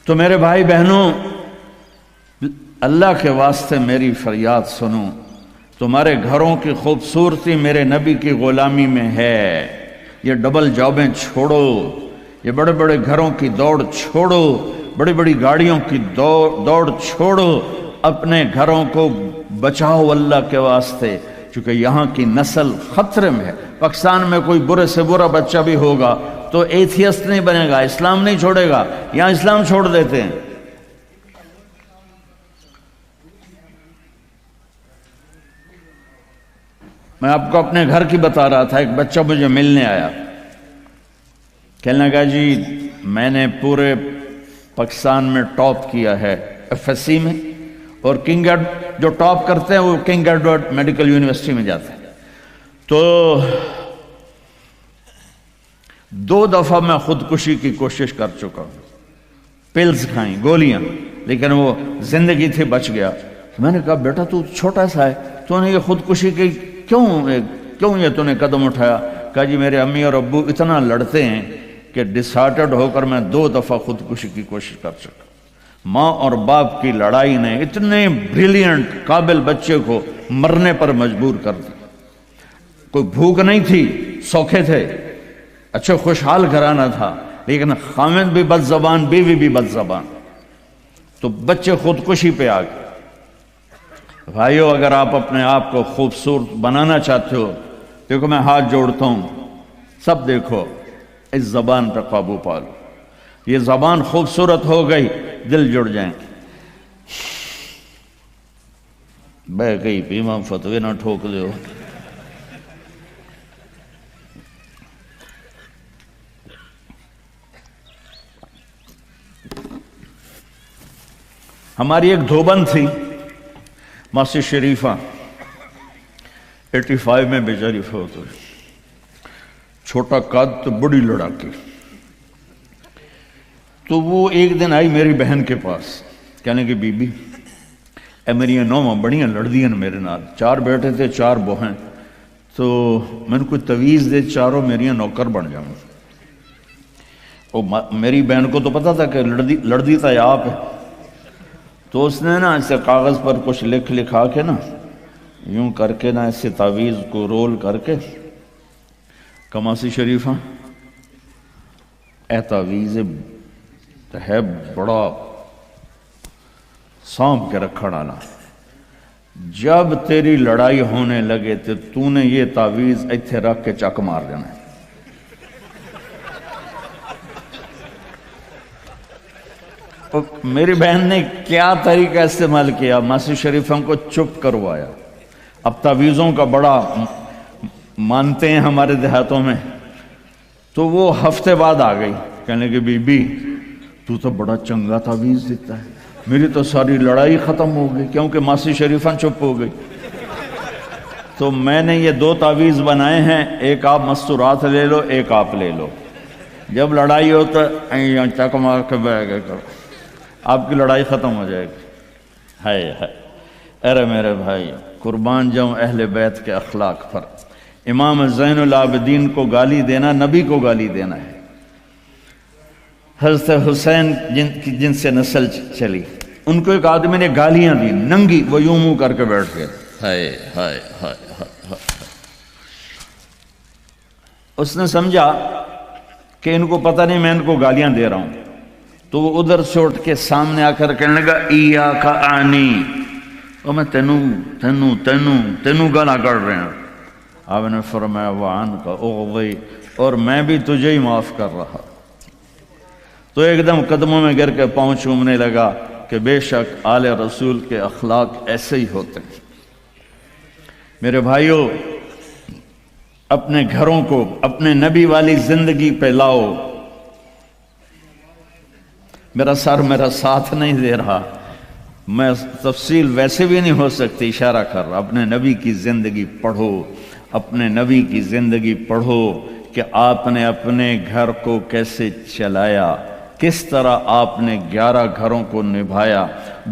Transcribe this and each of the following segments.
تو میرے بھائی بہنوں، اللہ کے واسطے میری فریاد سنو، تمہارے گھروں کی خوبصورتی میرے نبی کی غلامی میں ہے۔ یہ ڈبل جابیں چھوڑو، یہ بڑے بڑے گھروں کی دوڑ چھوڑو، بڑی بڑی گاڑیوں کی دوڑ چھوڑو، اپنے گھروں کو بچاؤ اللہ کے واسطے، چونکہ یہاں کی نسل خطرے میں ہے۔ پاکستان میں کوئی برے سے برا بچہ بھی ہوگا تو ایتھیسٹ نہیں بنے گا، اسلام نہیں چھوڑے گا، یہاں اسلام چھوڑ دیتے ہیں۔ میں آپ کو اپنے گھر کی بتا رہا تھا، ایک بچہ مجھے ملنے آیا، کہنے لگا جی میں نے پورے پاکستان میں ٹاپ کیا ہے ایف ایس سی میں، اور کنگ جو ٹاپ کرتے ہیں وہ کنگ ایڈورڈ میڈیکل یونیورسٹی میں جاتے ہیں۔ تو 2 دفعہ میں خودکشی کی کوشش کر چکا ہوں، پلز کھائیں، گولیاں، لیکن وہ زندگی تھی، بچ گیا۔ میں نے کہا بیٹا تو چھوٹا سا ہے، تو نے یہ خودکشی کی کیوں یہ تو نے قدم اٹھایا؟ کہا جی میرے امی اور ابو اتنا لڑتے ہیں کہ ڈسہارٹڈ ہو کر میں 2 دفعہ خودکشی کی کوشش کر چکا۔ ماں اور باپ کی لڑائی نے اتنے بریلینٹ قابل بچے کو مرنے پر مجبور کر دیا۔ کوئی بھوک نہیں تھی، سوکھے تھے، اچھے خوشحال گھرانہ تھا، لیکن خامد بھی بد زبان، بیوی بھی بد زبان، تو بچے خودکشی پہ آ گئے۔ بھائیو، اگر آپ اپنے آپ کو خوبصورت بنانا چاہتے ہو، دیکھو میں ہاتھ جوڑتا ہوں، سب دیکھو، اس زبان پر قابو پالو۔ یہ زبان خوبصورت ہو گئی، دل جڑ جائیں گے۔ بہ گئی پیما فتوے نہ ٹھوک دو۔ ہماری ایک دھوبن تھی ماسی شریفہ، 85 میں بیچاری فوت ہوئی، چھوٹا قد تو بڑی لڑاکی۔ تو وہ ایک دن آئی میری بہن کے پاس، کہنے کہ بی بی اے میری نوواں بڑیاں لڑدیاں میرے نال، 4 بیٹے تھے 4 بہن، تو میں نے کوئی تویز دے، چاروں میریاں نوکر بن جاؤں۔ میری بہن کو تو پتا تھا کہ لڑدی تھا آپ ہے، تو اس نے نا اسے کاغذ پر کچھ لکھا کے نا یوں کر کے نا اسے تعویذ کو رول کر کے، کماسی شریفہ اے تعویذ ہے بڑا سانپ کے رکھڑ آنا، جب تیری لڑائی ہونے لگے تو نے یہ تعویذ ایتھے رکھ کے چک مار دینا ہے۔ میری بہن نے کیا طریقہ استعمال کیا، ماسی شریفوں کو چپ کروایا۔ اب تعویذوں کا بڑا مانتے ہیں ہمارے دیہاتوں میں، تو وہ ہفتے بعد آ گئی، کہنے کہ بی بی تو بڑا چنگا تعویذ دیتا ہے، میری تو ساری لڑائی ختم ہو گئی، کیونکہ ماسی شریفہ چپ ہو گئی۔ تو میں نے یہ 2 تعویذ بنائے ہیں، ایک آپ مستورات لے لو، ایک آپ لے لو، جب لڑائی ہو تو چک مار کے بہ گئے کرو، آپ کی لڑائی ختم ہو جائے گی۔ ہائے ہائے، ارے میرے بھائی، قربان جاؤں اہل بیت کے اخلاق پر۔ امام زین العابدین کو گالی دینا نبی کو گالی دینا ہے۔ حضرت حسین جن سے نسل چلی، ان کو ایک آدمی نے گالیاں دی، ننگی، وہ یوں منہ کر کے بیٹھ گئے۔ ہائے ہائے ہائے ہائے۔ اس نے سمجھا کہ ان کو پتہ نہیں میں ان کو گالیاں دے رہا ہوں، تو وہ ادھر سے اٹھ کے سامنے آ کر کہنے لگا ایاک انی، اور میں تینوں گالاں کر رہے ہیں۔ آپ نے فرمایا وعنک اغضی، اور میں بھی تجھے ہی معاف کر رہا۔ تو ایک دم قدموں میں گر کے پاؤں چومنے لگا کہ بے شک آل رسول کے اخلاق ایسے ہی ہوتے ہیں۔ میرے بھائیوں، اپنے گھروں کو اپنے نبی والی زندگی پہ لاؤ۔ میرا سر میرا ساتھ نہیں دے رہا، میں تفصیل ویسے بھی نہیں ہو سکتی، اشارہ کر رہا۔ اپنے نبی کی زندگی پڑھو، اپنے نبی کی زندگی پڑھو کہ آپ نے اپنے گھر کو کیسے چلایا، کس طرح آپ نے 11 گھروں کو نبھایا،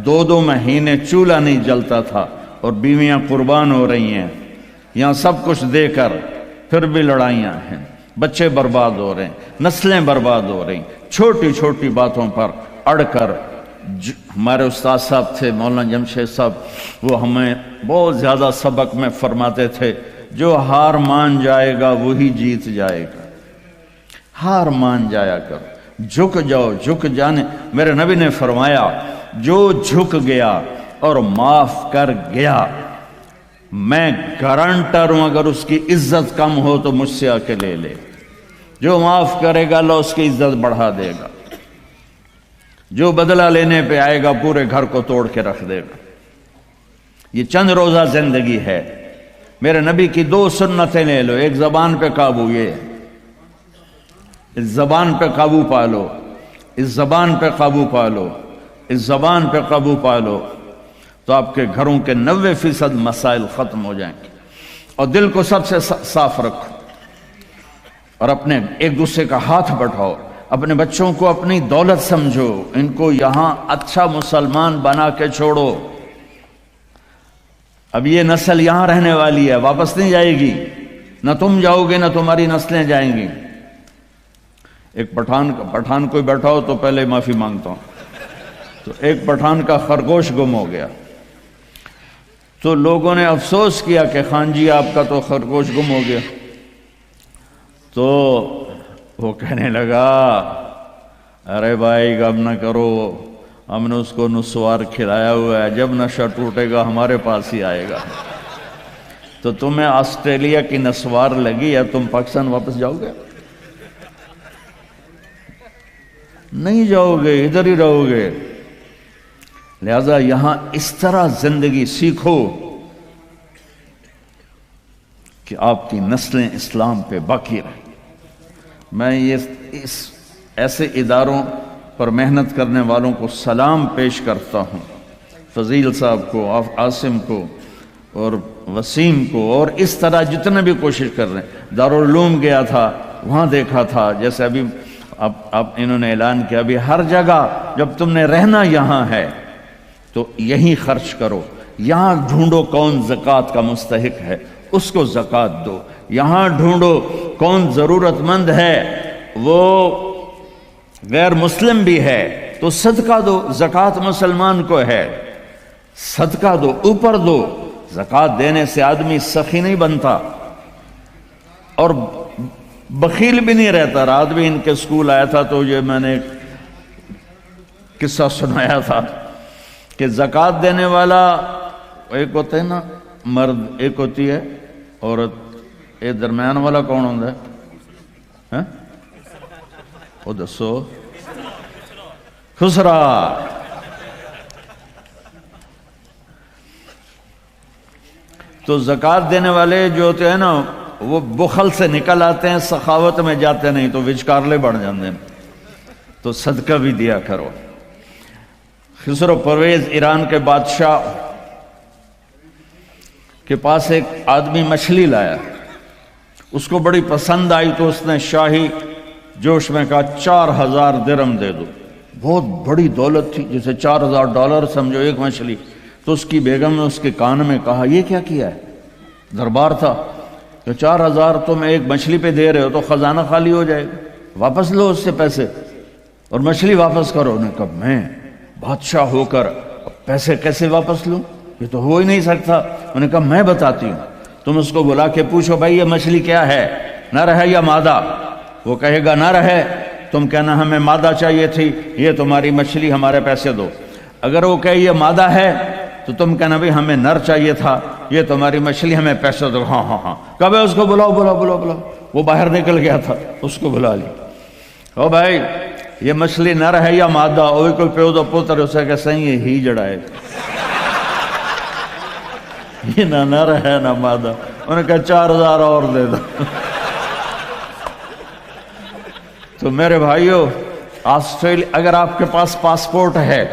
2 مہینے چولہا نہیں جلتا تھا اور بیویاں قربان ہو رہی ہیں، یہاں سب کچھ دے کر پھر بھی لڑائیاں ہیں، بچے برباد ہو رہے ہیں، نسلیں برباد ہو رہی ہیں، چھوٹی چھوٹی باتوں پر اڑ کر ہمارے استاد صاحب تھے مولانا جمشید صاحب، وہ ہمیں بہت زیادہ سبق میں فرماتے تھے، جو ہار مان جائے گا وہی جیت جائے گا، ہار مان جایا کرو، جھک جاؤ، جھک جانے۔ میرے نبی نے فرمایا جو جھک گیا اور معاف کر گیا، میں گارنٹر ہوں اگر اس کی عزت کم ہو تو مجھ سے آ کے لے لے، جو معاف کرے گا اللہ اس کی عزت بڑھا دے گا، جو بدلہ لینے پہ آئے گا پورے گھر کو توڑ کے رکھ دے گا۔ یہ چند روزہ زندگی ہے، میرے نبی کی دو سنتیں لے لو، ایک زبان پہ قابو، یہ اس زبان پہ قابو پا لو، اس زبان پہ قابو پا لو، اس زبان پہ قابو پا لو، تو آپ کے گھروں کے 90% مسائل ختم ہو جائیں گے۔ اور دل کو سب سے صاف رکھو، اور اپنے ایک دوسرے کا ہاتھ بٹھاؤ، اپنے بچوں کو اپنی دولت سمجھو، ان کو یہاں اچھا مسلمان بنا کے چھوڑو۔ اب یہ نسل یہاں رہنے والی ہے، واپس نہیں جائے گی، نہ تم جاؤ گے نہ تمہاری نسلیں جائیں گی۔ ایک پٹھان کوئی بیٹھا ہو تو پہلے معافی مانگتا ہوں، تو ایک پٹھان کا خرگوش گم ہو گیا، تو لوگوں نے افسوس کیا کہ خان جی آپ کا تو خرگوش گم ہو گیا، تو وہ کہنے لگا ارے بھائی غم نہ کرو، ہم نے اس کو نسوار کھلایا ہوا ہے، جب نشہ ٹوٹے گا ہمارے پاس ہی آئے گا۔ تو تمہیں آسٹریلیا کی نسوار لگی ہے، تم پاکستان واپس جاؤ گے؟ نہیں جاؤ گے، ادھر ہی رہو گے۔ لہذا یہاں اس طرح زندگی سیکھو کہ آپ کی نسلیں اسلام پہ باقی رہیں۔ میں اس ایسے اداروں پر محنت کرنے والوں کو سلام پیش کرتا ہوں، فضیل صاحب کو، عاصم کو اور وسیم کو، اور اس طرح جتنے بھی کوشش کر رہے ہیں۔ دارالعلوم گیا تھا، وہاں دیکھا تھا، جیسے ابھی اب انہوں نے اعلان کیا ابھی ہر جگہ جب تم نے رہنا یہاں ہے تو یہیں خرچ کرو، یہاں ڈھونڈو کون زکوٰۃ کا مستحق ہے اس کو زکوٰۃ دو، یہاں ڈھونڈو کون ضرورت مند ہے وہ غیر مسلم بھی ہے تو صدقہ دو، زکوٰۃ مسلمان کو ہے، صدقہ دو، اوپر دو۔ زکوٰۃ دینے سے آدمی سخی نہیں بنتا اور بخیل بھی نہیں رہتا۔ رات بھی ان کے سکول آیا تھا تو یہ میں نے ایک قصہ سنایا تھا کہ زکوٰۃ دینے والا ایک ہوتا ہے نا مرد، ایک ہوتی ہے عورت، ایک درمیان والا کون ہوتا ہے؟ وہ دسو، خسرا۔ تو زکوٰۃ دینے والے جو ہوتے ہیں نا وہ بخل سے نکل آتے ہیں، سخاوت میں جاتے نہیں تو وچکارلے بڑھ جاتے ہیں۔ تو صدقہ بھی دیا کرو۔ خسرو پرویز ایران کے بادشاہ کے پاس ایک آدمی مچھلی لایا، اس کو بڑی پسند آئی تو اس نے شاہی جوش میں کہا 4000 درہم دے دو۔ بہت بڑی دولت تھی، جیسے $4000 سمجھو ایک مچھلی۔ تو اس کی بیگم نے اس کے کان میں کہا یہ کیا کیا ہے؟ دربار تھا کہ 4000 تم ایک مچھلی پہ دے رہے ہو تو خزانہ خالی ہو جائے گا، واپس لو اس سے پیسے اور مچھلی واپس کرو۔ انہوں نے کہا میں بادشاہ ہو کر پیسے کیسے واپس لوں، یہ تو ہو ہی نہیں سکتا۔ انہوں نے کہا میں بتاتی ہوں، تم اس کو بلا کے پوچھو بھائی یہ مچھلی کیا ہے، نر ہے یا مادہ؟ وہ کہے گا نر ہے، تم کہنا ہمیں مادہ چاہیے تھی، یہ تمہاری مچھلی ہمارے پیسے دو۔ اگر وہ کہے یہ مادہ ہے تو تم کہنا بھی ہمیں نر چاہیے تھا، یہ تمہاری مچھلی ہمیں پیسے دو۔ ہاں ہاں ہاں، کب ہے اس کو بلاؤ بلاؤ بلاؤ بلاؤ۔ وہ باہر نکل گیا تھا، اس کو بلا لی۔ او بھائی یہ مچھلی نر ہے یا مادہ؟ اوہ کوئی پیو دا پتر اسے کہ صحیح ہے ہی جڑائے، یہ نہ نر ہے نہ مادہ۔ انہوں نے کہا 4000 اور دے دو۔ تو میرے بھائیو، آسٹریلیا اگر آپ کے پاس پاسپورٹ ہے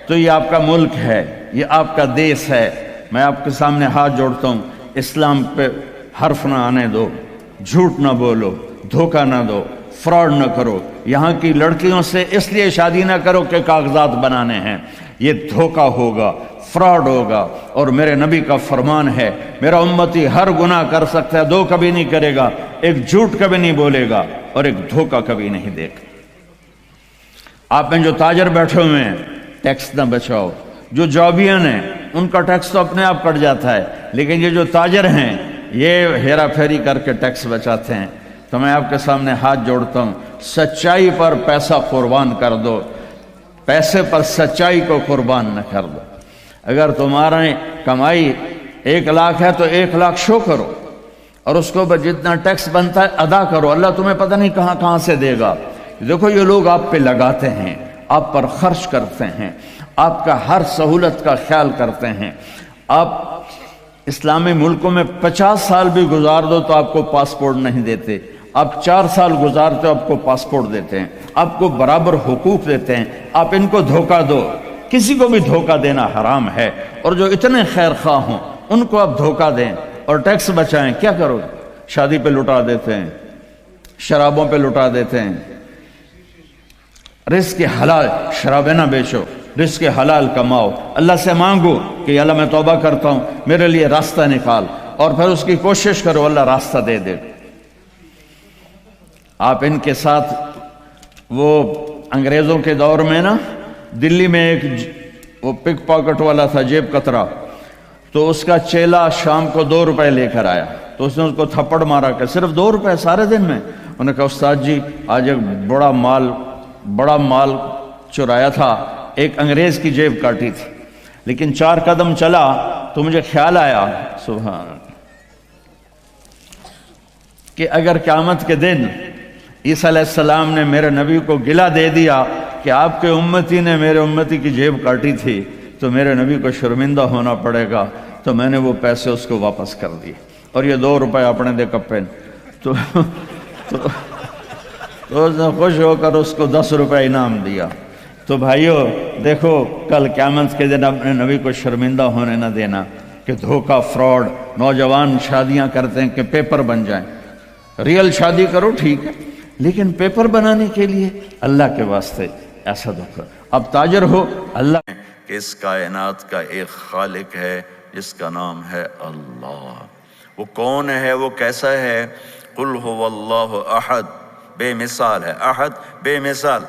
تو یہ آپ کا ملک ہے، یہ آپ کا دیس ہے۔ میں آپ کے سامنے ہاتھ جوڑتا ہوں، اسلام پہ حرف نہ آنے دو، جھوٹ نہ بولو، دھوکہ نہ دو، فراڈ نہ کرو۔ یہاں کی لڑکیوں سے اس لیے شادی نہ کرو کہ کاغذات بنانے ہیں، یہ دھوکہ ہوگا، فراڈ ہوگا۔ اور میرے نبی کا فرمان ہے میرا امتی ہر گناہ کر سکتا ہے، دو کبھی نہیں کرے گا، ایک جھوٹ کبھی نہیں بولے گا اور ایک دھوکہ کبھی نہیں دے گا۔ آپ میں جو تاجر بیٹھے ہوئے ہیں ٹیکس نہ بچاؤ، جو جابین ہیں ان کا ٹیکس تو اپنے آپ کٹ جاتا ہے، لیکن یہ جو تاجر ہیں یہ ہیرا پھیری کر کے ٹیکس بچاتے ہیں۔ تو میں آپ کے سامنے ہاتھ جوڑتا ہوں، سچائی پر پیسہ قربان کر دو، پیسے پر سچائی کو قربان نہ کر دو۔ اگر تمہاری کمائی 1 لاکھ ہے تو 1 لاکھ شو کرو، اور اس کو جتنا ٹیکس بنتا ہے ادا کرو، اللہ تمہیں پتہ نہیں کہاں کہاں سے دے گا۔ دیکھو یہ لوگ آپ پہ لگاتے ہیں، آپ پر خرچ کرتے ہیں، آپ کا ہر سہولت کا خیال کرتے ہیں۔ آپ اسلامی ملکوں میں 50 سال بھی گزار دو تو آپ کو پاسپورٹ نہیں دیتے، آپ 4 سال گزارتے ہو آپ کو پاسپورٹ دیتے ہیں، آپ کو برابر حقوق دیتے ہیں۔ آپ ان کو دھوکہ دو، کسی کو بھی دھوکہ دینا حرام ہے، اور جو اتنے خیر خواہ ہوں ان کو آپ دھوکہ دیں اور ٹیکس بچائیں، کیا کرو؟ شادی پہ لٹا دیتے ہیں، شرابوں پہ لٹا دیتے ہیں۔ رزق حلال، شرابیں نہ بیچو، رزق حلال کماؤ، اللہ سے مانگو کہ اللہ میں توبہ کرتا ہوں میرے لیے راستہ نکال، اور پھر اس کی کوشش کرو، اللہ راستہ دے دے۔ آپ ان کے ساتھ وہ انگریزوں کے دور میں نا دلی میں ایک وہ پک پاکٹ والا تھا، جیب کترا، تو اس کا چیلا شام کو 2 روپے لے کر آیا، تو اس نے اس کو تھپڑ مارا کہ صرف 2 روپے سارے دن میں؟ انہوں نے کہا استاد جی آج ایک بڑا مال چرایا تھا، ایک انگریز کی جیب کاٹی تھی، لیکن 4 قدم چلا تو مجھے خیال آیا سبحان اللہ کہ اگر قیامت کے دن عیسیٰ علیہ السلام نے میرے نبی کو گلہ دے دیا کہ آپ کے امتی نے میرے امتی کی جیب کاٹی تھی تو میرے نبی کو شرمندہ ہونا پڑے گا، تو میں نے وہ پیسے اس کو واپس کر دیے، اور یہ 2 روپے اپنے دے کپے تو اس نے خوش ہو کر اس کو 10 روپے انعام دیا۔ تو بھائیو دیکھو کل قیامت کے دن اپنے نبی کو شرمندہ ہونے نہ دینا کہ دھوکہ، فراڈ۔ نوجوان شادیاں کرتے ہیں کہ پیپر بن جائیں، ریئل شادی کرو ٹھیک ہے، لیکن پیپر بنانے کے لیے اللہ کے واسطے ایسا دھوکہ۔ اب تاجر ہو اللہ کہ اس کائنات کا ایک خالق ہے جس کا نام ہے اللہ۔ وہ کون ہے، وہ کیسا ہے؟ قل هو اللہ احد، بے مثال ہے، احد بے مثال،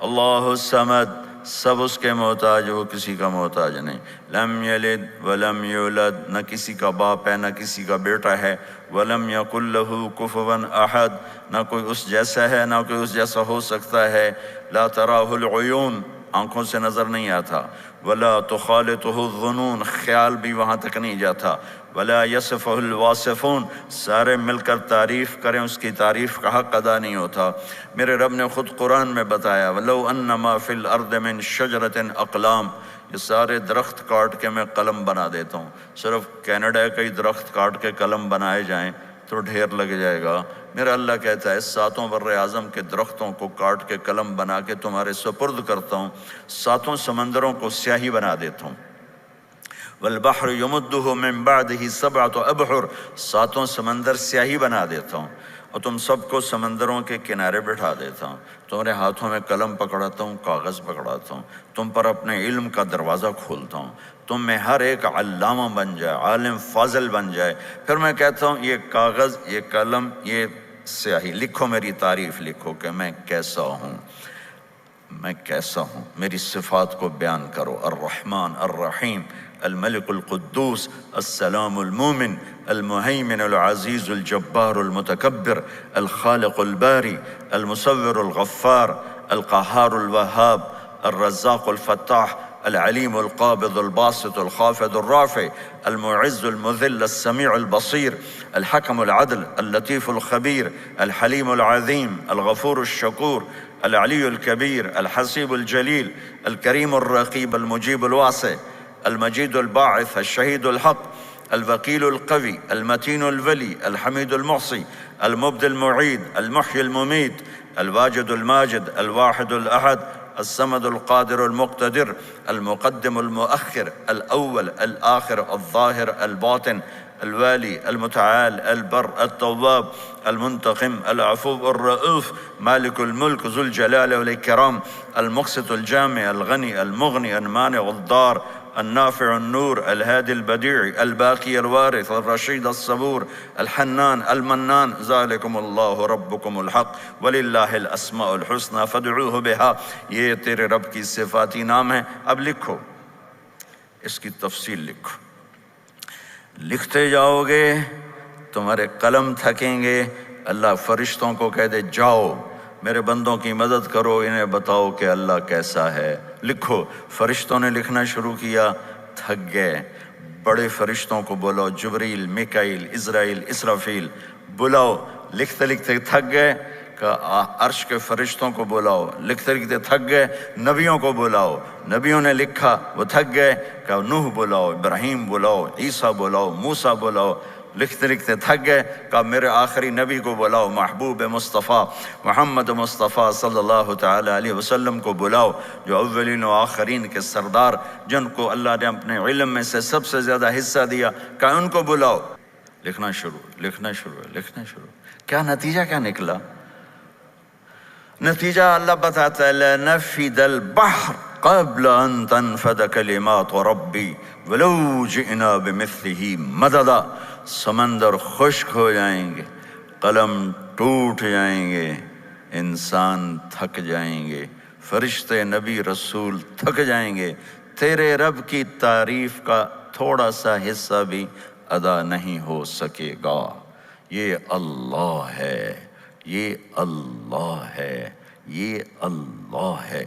اللہ الصمد، سب اس کے محتاج، وہ کسی کا محتاج نہیں، لم یلد ولم یولد، نہ کسی کا باپ ہے نہ کسی کا بیٹا ہے، ولم یکن لہ کفوا احد، نہ کوئی اس جیسا ہے نہ کوئی اس جیسا ہو سکتا ہے، لا تراہ العیون، آنکھوں سے نظر نہیں آتا، ولا تخالطہ الظنون، خیال بھی وہاں تک نہیں جاتا، ولا یصفہ الواصفون، سارے مل کر تعریف کریں اس کی تعریف کا حق ادا نہیں ہوتا۔ میرے رب نے خود قرآن میں بتایا وَلَوْ أَنَّمَا فِي الْأَرْضِ مِنْ شَجْرَةٍ أَقْلَامٍ، یہ سارے درخت کاٹ کے میں قلم بنا دیتا ہوں، صرف کینیڈا کے درخت کاٹ کے قلم بنائے جائیں تو ڈھیر لگ جائے گا۔ میرا اللہ کہتا ہے 7 بر اعظم کے درختوں کو کاٹ کے قلم بنا کے تمہارے سپرد کرتا ہوں، 7 سمندروں کو سیاہی بنا دیتا ہوں، والبحر یمدہ من بعدہ 7 ابحر، 7 سمندر سیاہی بنا دیتا ہوں، اور تم سب کو سمندروں کے کنارے بٹھا دیتا ہوں، تمہارے ہاتھوں میں قلم پکڑاتا ہوں، کاغذ پکڑاتا ہوں، تم پر اپنے علم کا دروازہ کھولتا ہوں، تم میں ہر ایک علامہ بن جائے، عالم فاضل بن جائے، پھر میں کہتا ہوں یہ کاغذ، یہ قلم، یہ سیاہی، لکھو میری تعریف، لکھو کہ میں کیسا ہوں، میں کیسا ہوں، میری صفات کو بیان کرو، الرحمن الرحیم، الملک القدوس، السلام المومن، المہیمن العزیز الجبار المتکبر، الخالق الباری، المصور الغفار، القہار الوہاب، الرزاق الفتاح، العلیم القابض الباسط الخافض الرافع، المعز المذل السمیع البصیر، الحکم العدل، اللطیف الخبیر، الحلیم العظیم، الغفور الشکور، العلی الکبیر، الحسیب الجلیل، الکریم الرقیب، المجیب الواسع، المجید الباعث، الشہید الحق، الوکیل القوی، المتین الولی، الحمید المحصی، المبدی المعید، المحیی الممیت، الواجد الماجد، الواحد الاحد، الصمد القادر المقتدر، المقدم المؤخر، الاول الآخر، الظاہر الباطن، الوالی المتعال، البر التواب، المنتقم، العفو الرؤوف، مالک الملک، ذو الجلال والاکرام، المقسط الجامع، الغنی المغنی، المانع الضار، النافع النور الهادي البديع الباقي الوارث الرشيد الصبور الحنان المنان ذلكم اللہ ربکم الحق وللہ الاسماء الحسنى فادعوه بها. یہ تیرے رب کی صفاتی نام ہے. اب لکھو، اس کی تفصیل لکھو. لکھتے جاؤ گے تمہارے قلم تھکیں گے. اللہ فرشتوں کو کہہ دے جاؤ میرے بندوں کی مدد کرو، انہیں بتاؤ کہ اللہ کیسا ہے. لکھو. فرشتوں نے لکھنا شروع کیا، تھک گئے. بڑے فرشتوں کو بلاؤ، جبریل، میکائیل، اسرائیل، اسرافیل بلاؤ. لکھتے لکھتے تھک گئے، کہا عرش کے فرشتوں کو بلاؤ. لکھتے لکھتے تھک گئے، نبیوں کو بلاؤ. نبیوں نے لکھا، وہ تھک گئے، کہا نوح بلاؤ، ابراہیم بلاؤ، عیسیٰ بلاؤ، موسیٰ بلاؤ. لکھتے لکھتے تھک گئے، کہا میرے آخری نبی کو بلاؤ، محبوب مصطفیٰ محمد مصطفیٰ صلی اللہ تعالیٰ علیہ وسلم کو بلاؤ، جو اولین و آخرین کے سردار، جن کو اللہ نے اپنے علم میں سے سب سے زیادہ حصہ دیا، کہا ان کو بلاؤ. لکھنا شروع، لکھنا شروع، لکھنا شروع. کیا نتیجہ کیا نکلا؟ نتیجہ اللہ بتاتا ہے لَنَفِدَ الْبَحْرُ قَبْلَ أَن تَنْفَدَ كَلِمَاتُ رَبِّي وَلَوْ جِئْنَا بِمِثْلِهِ مَدَدًا. سمندر خشک ہو جائیں گے، قلم ٹوٹ جائیں گے، انسان تھک جائیں گے، فرشتے نبی رسول تھک جائیں گے. تیرے رب کی تعریف کا تھوڑا سا حصہ بھی ادا نہیں ہو سکے گا. یہ اللہ ہے، یہ اللہ ہے، یہ اللہ ہے،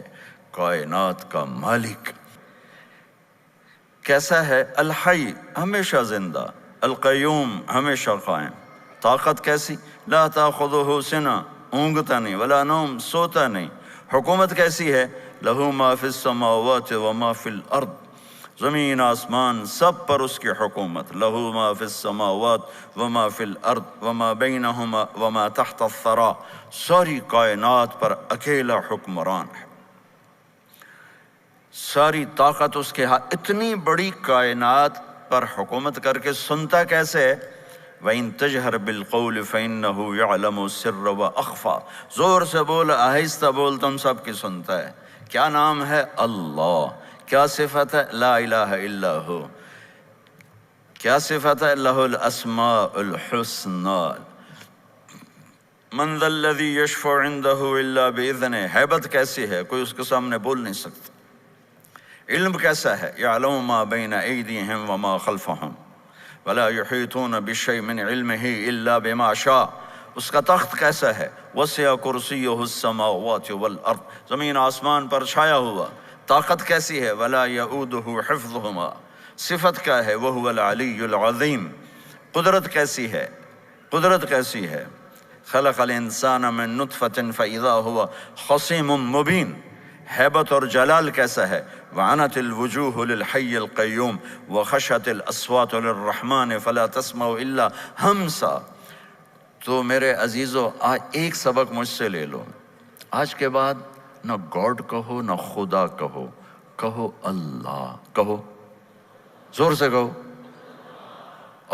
کائنات کا مالک. کیسا ہے؟ الحی، ہمیشہ زندہ، القیوم، ہمیشہ قائم. طاقت کیسی؟ لا تاخذہ سنہ، اونگتا نہیں، ولا نوم، سوتا نہیں. حکومت کیسی ہے؟ لہ ما فی السماوات وما فی الارض، زمین آسمان سب پر اس کی حکومت. لہ ما فی السماوات وما فی الارض وما بینہما وما تحت الثری، ساری کائنات پر اکیلا حکمران ہے. ساری طاقت اس کے ہاتھ. اتنی بڑی کائنات پر حکومت کر کے سنتا کیسے ہے؟ وَإِن تَجْهَرْ بِالْقَوْلِ فَإِنَّهُ يَعْلَمُ السِّرَّ وَأَخْفَى. زور سے بول، آہستہ بول، تم سب کی سنتا ہے. کیا نام ہے؟ اللہ. کیا صفت ہے؟ لا الہ الا ہو. کیا صفت ہے؟ لہ الاسماء الحسنى. من ذا الذی یشفع عندہ الا بإذنہ. حیبت کیسی ہے؟ کوئی اس کے سامنے بول نہیں سکتا. علم کیسا ہے؟ یعلم ما بین ایدیہم وما خلفہم ولا یحیطون بشیء من علمہ الا بما شاء. اس کا تخت کیسا ہے؟ وسع کرسیہ السماوات والارض، زمین آسمان پر چھایا ہوا. طاقت کیسی ہے؟ ولا یؤودہ حفظہما. صفت کیا ہے؟ وہو العلی العظیم. قدرت کیسی ہے؟ قدرت کیسی ہے؟ خلق الانسان من نطفۃ فاذا هو خصیم مبین. حیبت اور جلال کیسا ہے؟ وعنت الوجوہ للحی القیوم وخشت الاصوات للرحمن فلا تسمع الا ہمسا. تو میرے عزیزو، آج ایک سبق مجھ سے لے لو. آج کے بعد نہ گاڈ کہو، نہ خدا کہو، کہو اللہ. کہو، زور سے کہو،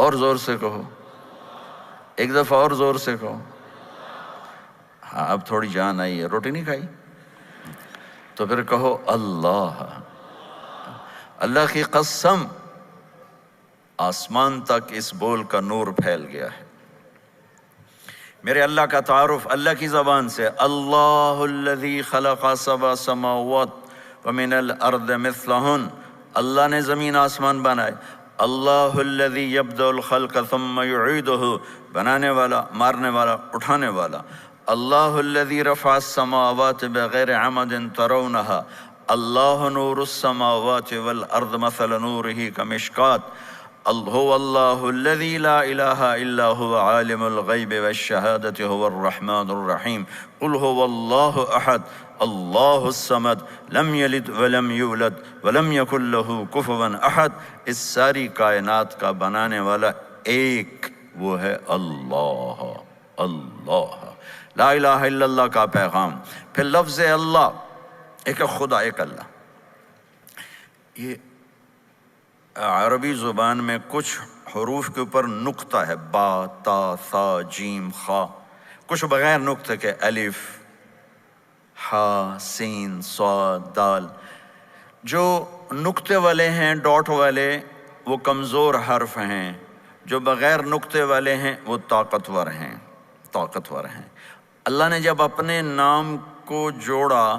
اور زور سے کہو، ایک دفعہ اور زور سے کہو. ہاں اب تھوڑی جان آئی ہے. روٹی نہیں کھائی تو پھر کہو اللہ. اللہ کی قسم، آسمان تک اس بول کا نور پھیل گیا ہے. میرے اللہ کا تعارف اللہ کی زبان سے. اللہ الذی خلق سبع سماوات ومن الارض مثلہن. اللہ نے زمین آسمان بنائے. اللہ الذی یبدأ الخلق ثم یعیدہ، بنانے والا، مارنے والا، اٹھانے والا. اللہ الذی رفع السماوات بغیر عمد ترونہا. اللہ نور السماوات والارض مثل نورہ کمشکات. هو اللہ الذی لا الہ الا هو عالم الغیب والشہادة هو الرحمن الرحیم. قل هو اللہ احد اللہ الصمد لم یلد ولم یولد ولم یکن له کفوا احد. اس ساری کائنات کا بنانے والا ایک، وہ ہے اللہ. اللہ، لا الہ الا اللہ کا پیغام. پھر لفظ اللہ، ایک خدا، ایک اللہ. یہ عربی زبان میں کچھ حروف کے اوپر نقطہ ہے، با، تا، ثا، جیم، خا. کچھ بغیر نقطے کے، الف، ہا، سین، صاد، دال. جو نقطے والے ہیں، ڈاٹ والے، وہ کمزور حرف ہیں، جو بغیر نقطے والے ہیں وہ طاقتور ہیں، طاقتور ہیں۔ اللہ نے جب اپنے نام کو جوڑا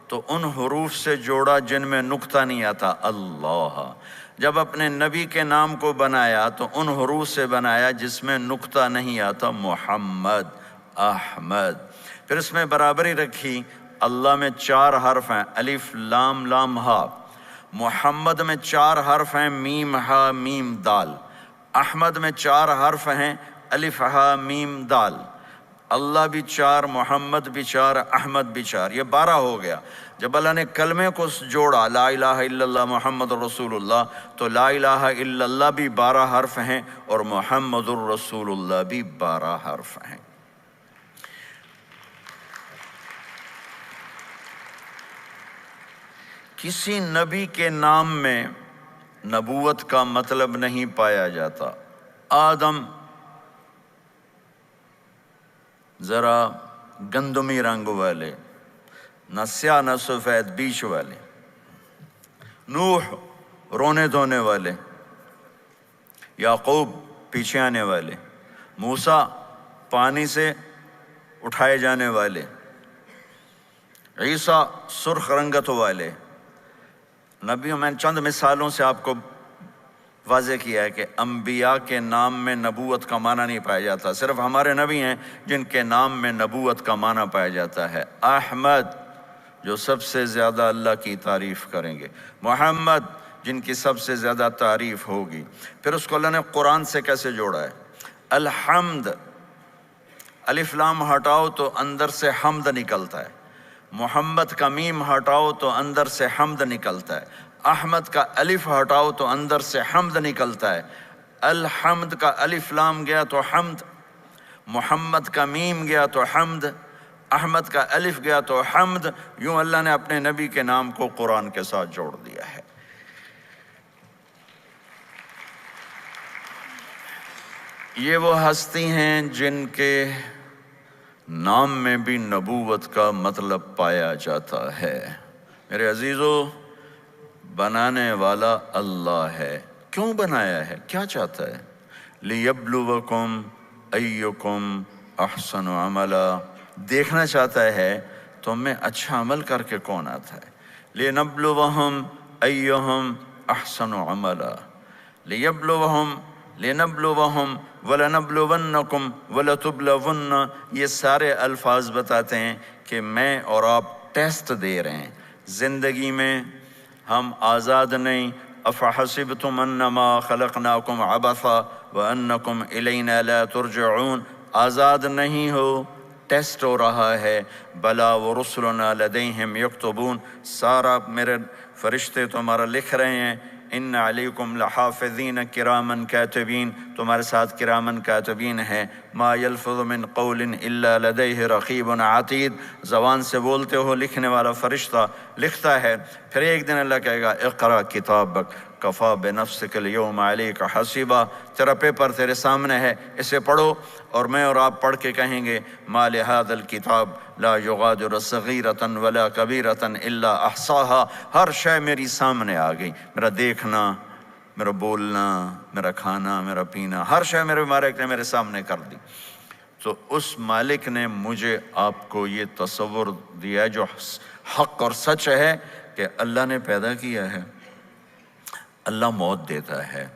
تو ان حروف سے جوڑا جن میں نقطہ نہیں آتا، اللہ۔ جب اپنے نبی کے نام کو بنایا تو ان حروف سے بنایا جس میں نقطہ نہیں آتا، محمد، احمد۔ پھر اس میں برابری رکھی، اللہ میں 4 حرف ہیں، الف لام لام ہا۔ محمد میں 4 حرف ہیں، میم ہا میم دال۔ احمد میں 4 حرف ہیں، الف ہا میم دال۔ اللہ بھی 4، محمد بھی 4، احمد بھی 4، یہ 12 ہو گیا۔ جب اللہ نے کلمے کو جوڑا، لا الہ الا اللہ محمد الرسول اللہ، تو لا الہ الا اللہ بھی 12 حرف ہیں اور محمد الرسول اللہ بھی 12 حرف ہیں۔ کسی نبی کے نام میں نبوت کا مطلب نہیں پایا جاتا۔ آدم ذرا گندمی رنگ والے، نہ سیاہ نہ سفید، بیچ والے۔ نوح رونے دھونے والے، یعقوب پیچھے آنے والے، موسیٰ پانی سے اٹھائے جانے والے، عیسیٰ سرخ رنگت والے۔ نبیوں میں چند مثالوں سے آپ کو واضح کیا ہے کہ انبیاء کے نام میں نبوت کا معنی نہیں پایا جاتا، صرف ہمارے نبی ہیں جن کے نام میں نبوت کا معنی پایا جاتا ہے۔ احمد جو سب سے زیادہ اللہ کی تعریف کریں گے، محمد جن کی سب سے زیادہ تعریف ہوگی۔ پھر اس کو اللہ نے قرآن سے کیسے جوڑا ہے؟ الحمد، الف لام ہٹاؤ تو اندر سے حمد نکلتا ہے۔ محمد کا میم ہٹاؤ تو اندر سے حمد نکلتا ہے۔ احمد کا الف ہٹاؤ تو اندر سے حمد نکلتا ہے۔ الحمد کا الف لام گیا تو حمد، محمد کا میم گیا تو حمد، احمد کا الف گیا تو حمد۔ یوں اللہ نے اپنے نبی کے نام کو قرآن کے ساتھ جوڑ دیا ہے۔ یہ وہ ہستی ہیں جن کے نام میں بھی نبوت کا مطلب پایا جاتا ہے۔ میرے عزیزو، بنانے والا اللہ ہے۔ کیوں بنایا ہے؟ کیا چاہتا ہے؟ لِيَبْلُوَكُمْ أَيُّكُمْ أَحْسَنُ عَمَلًا، دیکھنا چاہتا ہے تم میں اچھا عمل کر کے کون آتا ہے۔ لِنَبْلُوَهُمْ أَيُّهُمْ أَحْسَنُ عَمَلًا، لِنَبْلُوَهُمْ وَلَنَبْلُوَنَّكُمْ وَلَتُبْلَوُنَّ، یہ سارے الفاظ بتاتے ہیں کہ میں اور آپ ٹیسٹ دے رہے ہیں۔ زندگی میں ہم آزاد نہیں۔ افحسبتم انما خلقناکم عبثا وانکم الینا لا ترجعون، آزاد نہیں ہو، ٹیسٹ ہو رہا ہے۔ بلا ورسلنا لدیہم یکتبون، سارا میرے فرشتے تمہارا لکھ رہے ہیں۔ ان علیکم لحافظین کراما کاتبین، تمہارے ساتھ کراما کاتبین ہیں۔ ما یلفظ من قول الا لدیہ رقیب عتید، زبان سے بولتے ہو لکھنے والا فرشتہ لکھتا ہے۔ پھر ایک دن اللہ کہے گا اقرأ کتابک کفا بنفسک اليوم علیک حسیبا، تیرا پیپر تیرے سامنے ہے، اسے پڑھو۔ اور میں اور آپ پڑھ کے کہیں گے ما لہذا الکتاب لا یغادر صغیرۃ ولا کبیرۃ الا احصاها، ہر شے میری سامنے آ گئی، میرا دیکھنا، میرا بولنا، میرا کھانا، میرا پینا، ہر شے میرے مالک نے میرے سامنے کر دی۔ تو اس مالک نے مجھے آپ کو یہ تصور دیا ہے جو حق اور سچ ہے کہ اللہ نے پیدا کیا ہے، اللہ موت دیتا ہے۔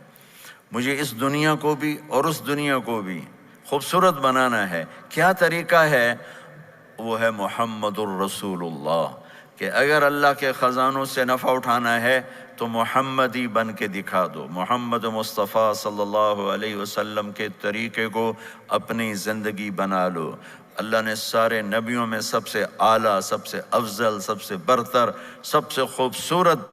مجھے اس دنیا کو بھی اور اس دنیا کو بھی خوبصورت بنانا ہے۔ کیا طریقہ ہے؟ وہ ہے محمد الرسول اللہ، کہ اگر اللہ کے خزانوں سے نفع اٹھانا ہے تو محمدی بن کے دکھا دو۔ محمد مصطفیٰ صلی اللہ علیہ وسلم کے طریقے کو اپنی زندگی بنا لو۔ اللہ نے سارے نبیوں میں سب سے اعلیٰ، سب سے افضل، سب سے برتر، سب سے خوبصورت